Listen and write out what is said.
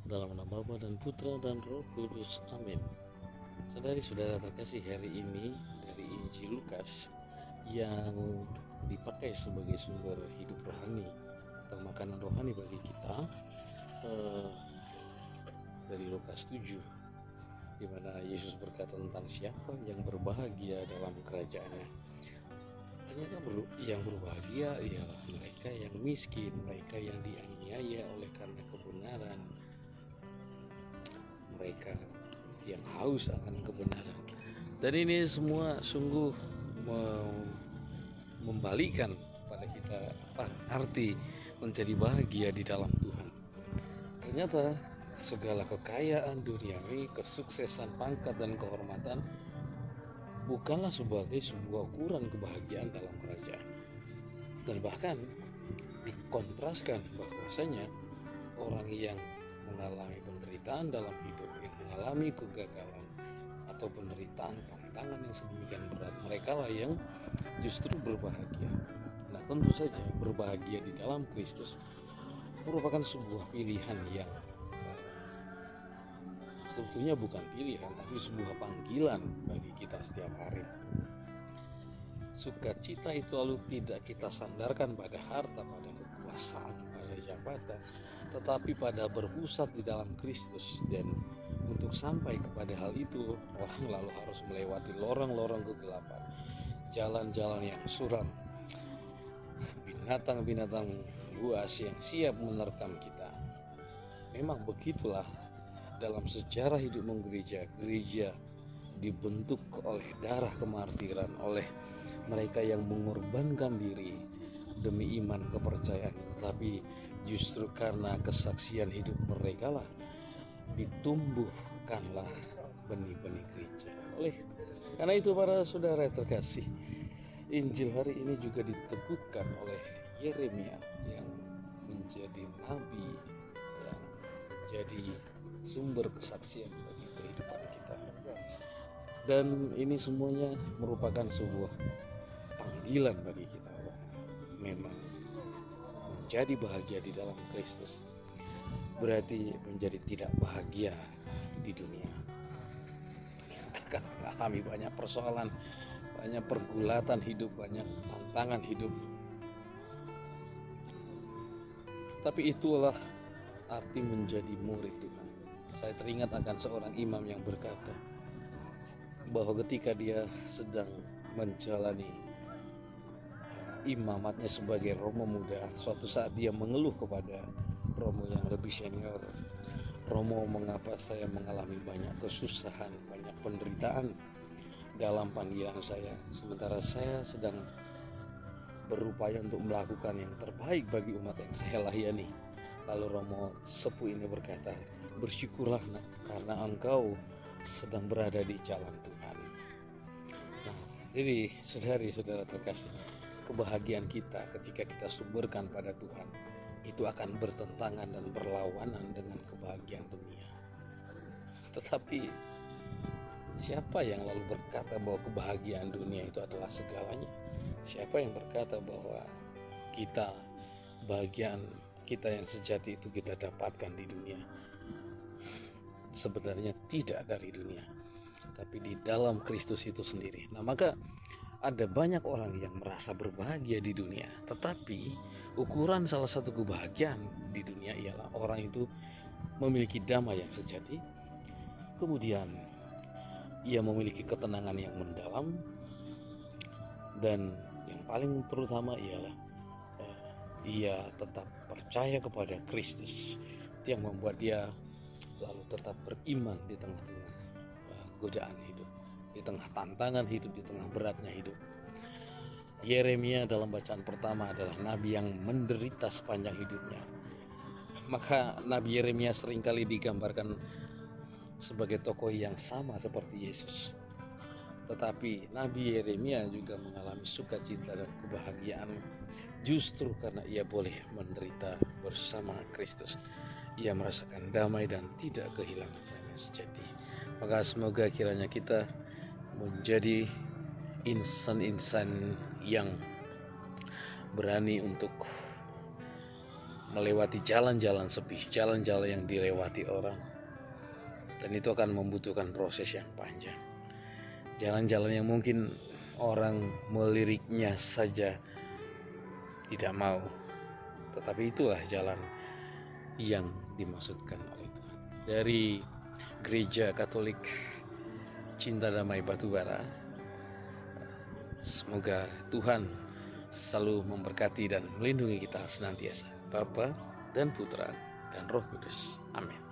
Dalam nama Bapa dan Putra dan Roh Kudus. Amin. Saudari-saudara terkasih, hari ini dari Injil Lukas yang dipakai sebagai sumber hidup rohani atau makanan rohani bagi kita, dari Lukas 7, di mana Yesus berkata tentang siapa yang berbahagia dalam kerajaannya. Ternyata yang berbahagia ialah mereka yang miskin, mereka yang dianiaya oleh karena kebenaran, mereka yang haus akan kebenaran. Dan ini semua sungguh membalikkan pada kita apa arti menjadi bahagia di dalam Tuhan. Ternyata segala kekayaan duniawi, kesuksesan, pangkat, dan kehormatan bukanlah sebagai sebuah ukuran kebahagiaan dalam kerajaan. Dan bahkan dikontraskan bahwasanya orang yang mengalami penderitaan dalam hidup, yang mengalami kegagalan atau penderitaan, tantangan yang sedemikian berat, mereka lah yang justru berbahagia. Nah, tentu saja berbahagia di dalam Kristus merupakan sebuah pilihan yang sebetulnya bukan pilihan, tapi sebuah panggilan bagi kita setiap hari. Sukacita itu lalu tidak kita sandarkan pada harta, pada kekuasaan, pada jabatan, tetapi pada berpusat di dalam Kristus. Dan untuk sampai kepada hal itu, orang lalu harus melewati lorong-lorong kegelapan, jalan-jalan yang suram, binatang-binatang buas yang siap menerkam kita. Memang begitulah dalam sejarah hidup menggereja. Gereja dibentuk oleh darah kemartiran, oleh mereka yang mengorbankan diri demi iman kepercayaan. Tapi justru karena kesaksian hidup mereka lah ditumbuhkanlah benih-benih gereja. Karena itu, para saudara terkasih, Injil hari ini juga diteguhkan oleh Yeremia yang menjadi nabi, yang menjadi sumber kesaksian bagi kehidupan kita. Dan ini semuanya merupakan sebuah panggilan bagi kita. Memang menjadi bahagia di dalam Kristus berarti menjadi tidak bahagia di dunia. Kita akan mengalami banyak persoalan, banyak pergulatan hidup, banyak tantangan hidup. Tapi itulah arti menjadi murid Tuhan. Saya teringat akan seorang imam yang berkata bahwa ketika dia sedang menjalani imamatnya sebagai romo muda, suatu saat dia mengeluh kepada romo yang lebih senior. Romo, mengapa saya mengalami banyak kesusahan, banyak penderitaan dalam panggilan saya, sementara saya sedang berupaya untuk melakukan yang terbaik bagi umat yang saya layani. Lalu romo sepuh ini berkata, bersyukurlah nak, karena engkau sedang berada di jalan Tuhan. Nah, jadi saudari-saudara terkasih, kebahagiaan kita ketika kita sumberkan pada Tuhan itu akan bertentangan dan berlawanan dengan kebahagiaan dunia. Tetapi siapa yang lalu berkata bahwa kebahagiaan dunia itu adalah segalanya? Siapa yang berkata bahwa kebahagiaan kita yang sejati itu kita dapatkan di dunia? Sebenarnya tidak dari dunia, tapi di dalam Kristus itu sendiri. Nah, maka ada banyak orang yang merasa berbahagia di dunia, tetapi ukuran salah satu kebahagiaan di dunia ialah orang itu memiliki damai yang sejati, kemudian ia memiliki ketenangan yang mendalam, dan yang paling terutama ialah ia tetap percaya kepada Kristus. Itu yang membuat dia lalu tetap beriman di tengah-tengah godaan hidup, di tengah tantangan hidup, di tengah beratnya hidup. Yeremia dalam bacaan pertama adalah nabi yang menderita sepanjang hidupnya. Maka Nabi Yeremia seringkali digambarkan sebagai tokoh yang sama seperti Yesus. Tetapi Nabi Yeremia juga mengalami sukacita dan kebahagiaan justru karena ia boleh menderita bersama Kristus. Ia merasakan damai dan tidak kehilangan yang sejati. Maka semoga kiranya kita menjadi insan-insan yang berani untuk melewati jalan-jalan sepi, jalan-jalan yang dilewati orang, dan itu akan membutuhkan proses yang panjang. Jalan-jalan yang mungkin orang meliriknya saja tidak mau, tetapi itulah jalan yang dimaksudkan oleh Tuhan. Dari Gereja Katolik Cinta Damai Batubara, semoga Tuhan selalu memberkati dan melindungi kita senantiasa, Bapa dan Putra dan Roh Kudus. Amin.